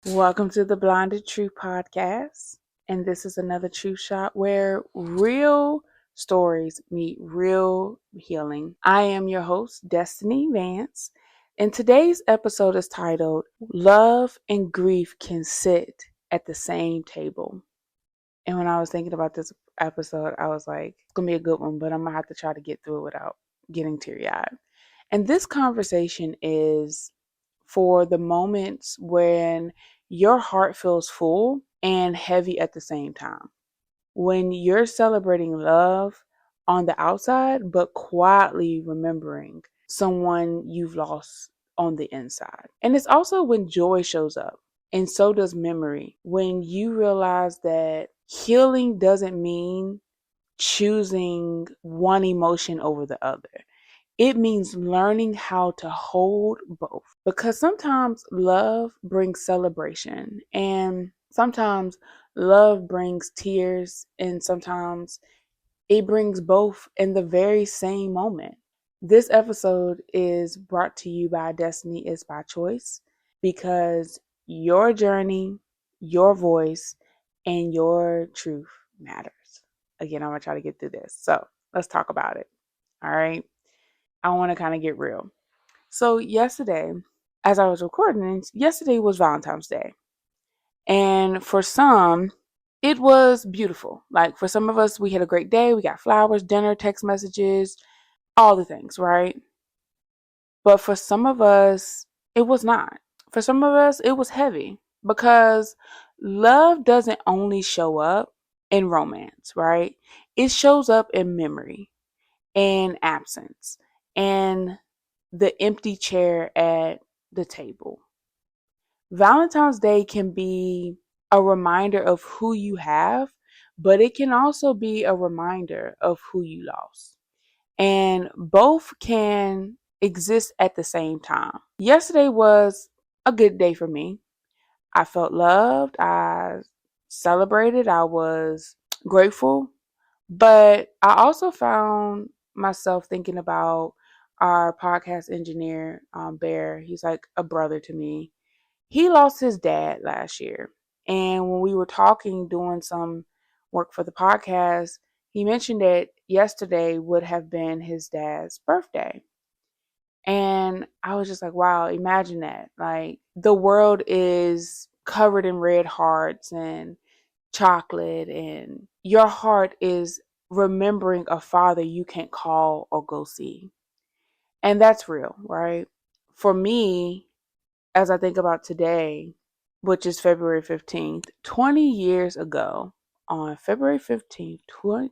Welcome to the Blinded Truth podcast. And this is another truth shot where real stories meet real healing. I am your host, Destinnee Vance. And today's episode is titled Love and Grief Can Sit at the Same Table. And when I was thinking about this episode, I was like, it's going to be a good one, but I'm going to have to try to get through it without getting teary eyed. And this conversation is for the moments when your heart feels full and heavy at the same time. When you're celebrating love on the outside, but quietly remembering someone you've lost on the inside. And it's also when joy shows up, and so does memory. When you realize that healing doesn't mean choosing one emotion over the other. It means learning how to hold both, because sometimes love brings celebration and sometimes love brings tears and sometimes it brings both in the very same moment. This episode is brought to you by Destiny is by Choice, because your journey, your voice, and your truth matters. Again, I'm going to try to get through this. So let's talk about it. All right. I want to kind of get real. So yesterday, as I was recording, yesterday was Valentine's Day. And for some, it was beautiful. Like for some of us, we had a great day. We got flowers, dinner, text messages, all the things, right? But for some of us, it was not. For some of us, it was heavy because love doesn't only show up in romance, right? It shows up in memory and absence and the empty chair at the table. Valentine's Day can be a reminder of who you have, but it can also be a reminder of who you lost. And both can exist at the same time. Yesterday was a good day for me. I felt loved, I celebrated, I was grateful, but I also found myself thinking about our podcast engineer, Bear. He's like a brother to me. He lost his dad last year. And when we were talking, doing some work for the podcast, he mentioned that yesterday would have been his dad's birthday. And I was just like, wow, imagine that. Like the world is covered in red hearts and chocolate, and your heart is remembering a father you can't call or go see. And that's real, right? For me, as I think about today, which is February 15th, 20 years ago, on February 15th,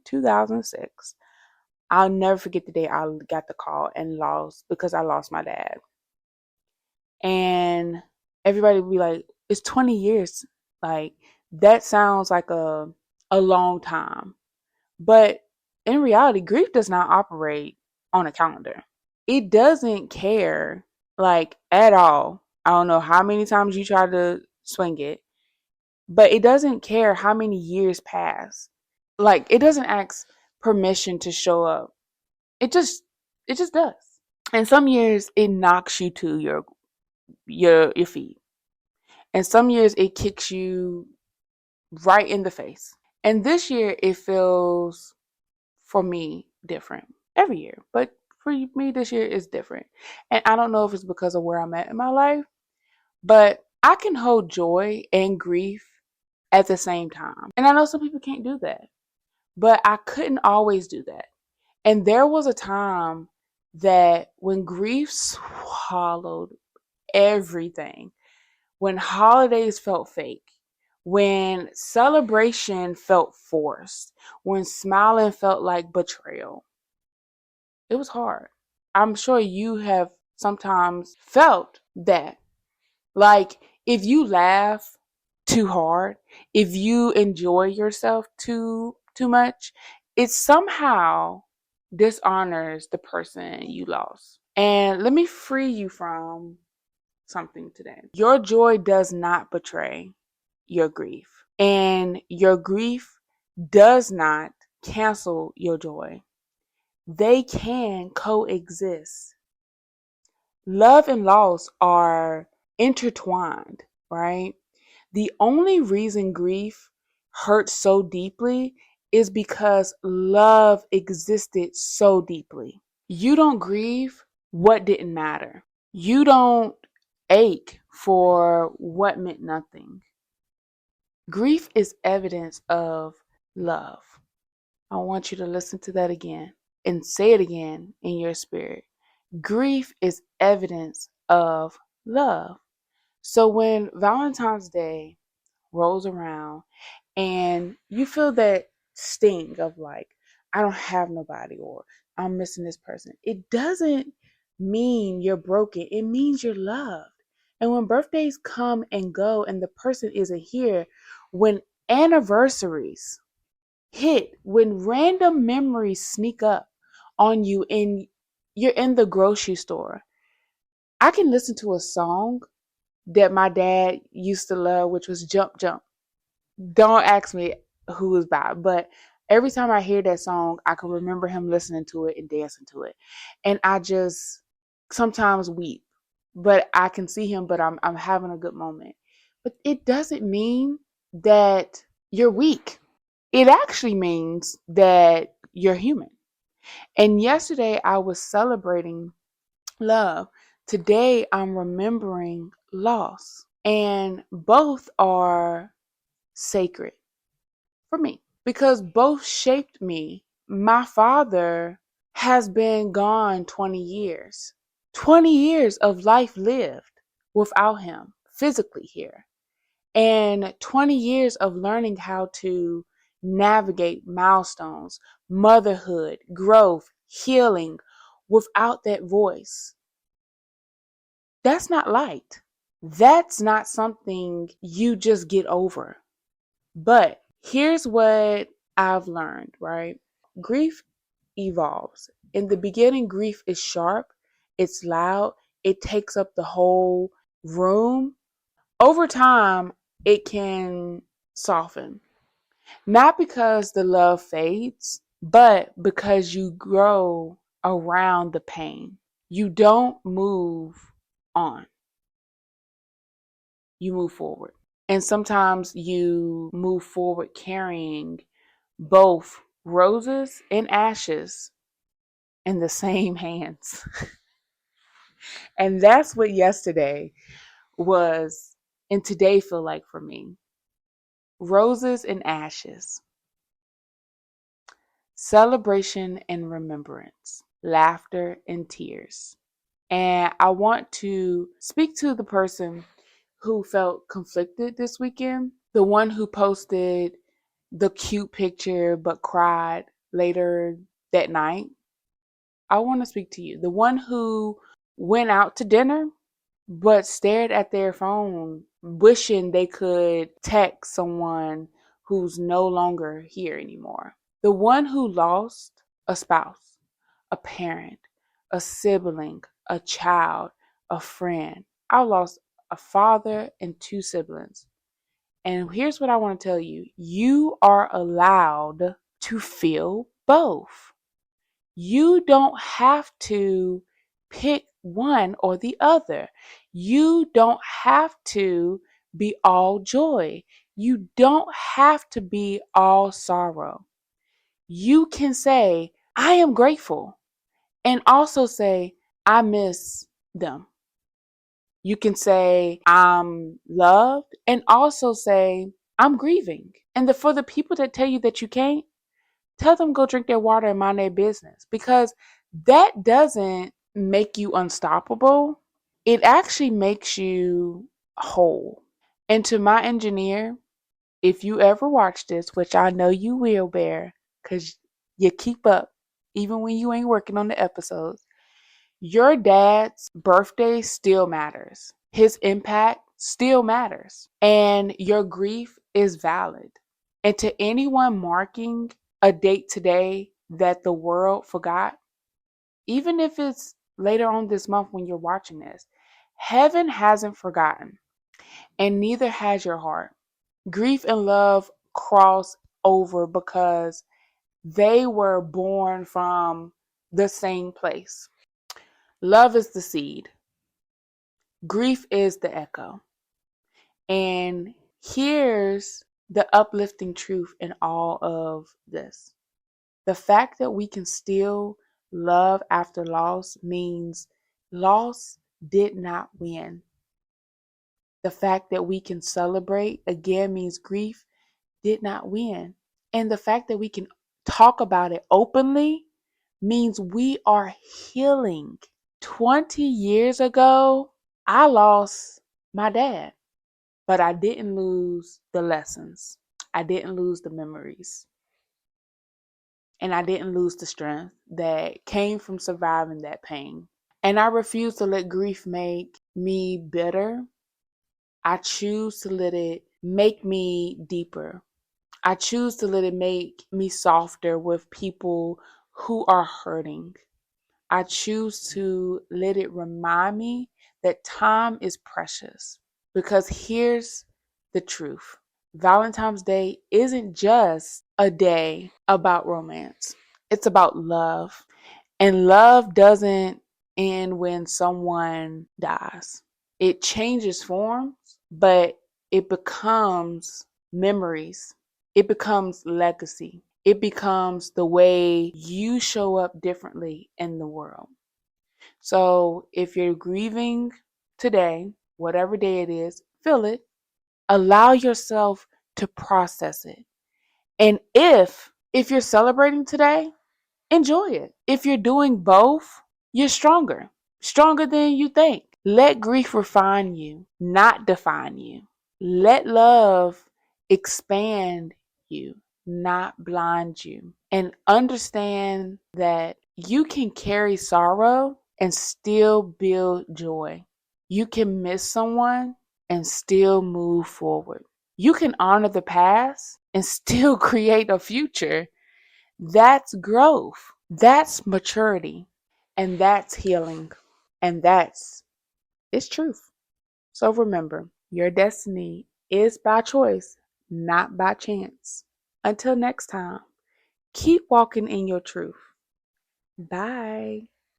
2006, I'll never forget the day I got the call and lost, because I lost my dad. And everybody would be like, it's 20 years. Like, that sounds like a long time. But in reality, grief does not operate on a calendar. It doesn't care, like, at all. I don't know how many times you try to swing it, but it doesn't care how many years pass. Like, it doesn't ask permission to show up. It just does. And some years it knocks you to your feet. And some years it kicks you right in the face. And this year it feels, for me, different every year. But for me, this year is different. And I don't know if it's because of where I'm at in my life, but I can hold joy and grief at the same time. And I know some people can't do that, but I couldn't always do that. And there was a time that when grief swallowed everything, when holidays felt fake, when celebration felt forced, when smiling felt like betrayal, it was hard. I'm sure you have sometimes felt that. Like, if you laugh too hard, if you enjoy yourself too much, it somehow dishonors the person you lost. And let me free you from something today. Your joy does not betray your grief, and your grief does not cancel your joy. They can coexist. Love and loss are intertwined, right? The only reason grief hurts so deeply is because love existed so deeply. You don't grieve what didn't matter. You don't ache for what meant nothing. Grief is evidence of love. I want you to listen to that again and say it again in your spirit. Grief is evidence of love. So when Valentine's Day rolls around and you feel that sting of like, I don't have nobody or I'm missing this person, it doesn't mean you're broken. It means you're loved. And when birthdays come and go and the person isn't here, when anniversaries hit, when random memories sneak up on you and you're in the grocery store, I can listen to a song that my dad used to love, which was Jump Jump. Don't ask me who was by, but every time I hear that song, I can remember him listening to it and dancing to it. And I just sometimes weep, but I can see him, but I'm having a good moment. But it doesn't mean that you're weak. It actually means that you're human. And yesterday I was celebrating love. Today I'm remembering loss. And both are sacred for me because both shaped me. My father has been gone 20 years. 20 years of life lived without him physically here. And 20 years of learning how to navigate milestones, motherhood, growth, healing without that voice. That's not light. That's not something you just get over. But here's what I've learned, right? Grief evolves. In the beginning, grief is sharp, it's loud, it takes up the whole room. Over time, it can soften. Not because the love fades, but because you grow around the pain. You don't move on, you move forward. And sometimes you move forward carrying both roses and ashes in the same hands. And that's what yesterday was and today feel like for me. Roses and ashes. Celebration and remembrance. Laughter and tears. And I want to speak to the person who felt conflicted this weekend. The one who posted the cute picture but cried later that night. I want to speak to you. The one who went out to dinner but stared at their phone, wishing they could text someone who's no longer here anymore. The one who lost a spouse, a parent, a sibling, a child, a friend. I lost a father and two siblings. And here's what I want to tell you. You are allowed to feel both. You don't have to pick one or the other. You don't have to be all joy. You don't have to be all sorrow. You can say, I am grateful, and also say, I miss them. You can say, I'm loved, and also say, I'm grieving. And for the people that tell you that you can't, tell them go drink their water and mind their business, because that doesn't make you unstoppable. It actually makes you whole. And to my engineer, if you ever watch this, which I know you will, Bear, because you keep up even when you ain't working on the episodes, your dad's birthday still matters. His impact still matters. And your grief is valid. And to anyone marking a date today that the world forgot, even if it's later on this month when you're watching this, heaven hasn't forgotten, and neither has your heart. Grief and love cross over because they were born from the same place. Love is the seed, grief is the echo, and Here's the uplifting truth in all of this. The fact that we can still love after loss means loss did not win. The fact that we can celebrate again means grief did not win. And the fact that we can talk about it openly means we are healing. 20 years ago, I lost my dad, but I didn't lose the lessons. I didn't lose the memories. And I didn't lose the strength that came from surviving that pain. And I refuse to let grief make me bitter. I choose to let it make me deeper. I choose to let it make me softer with people who are hurting. I choose to let it remind me that time is precious. Because here's the truth: Valentine's Day isn't just a day about romance, it's about love. And love doesn't end when someone dies. It changes forms, but it becomes memories. It becomes legacy. It becomes the way you show up differently in the world. So if you're grieving today, whatever day it is, feel it. Allow yourself to process it. And if you're celebrating today, enjoy it. If you're doing both, you're stronger than you think. Let grief refine you, not define you. Let love expand you, not blind you. And understand that you can carry sorrow and still build joy. You can miss someone and still move forward. You can honor the past and still create a future. That's growth. That's maturity. And that's healing. And it's truth. So remember, your destiny is by choice, not by chance. Until next time, keep walking in your truth. Bye.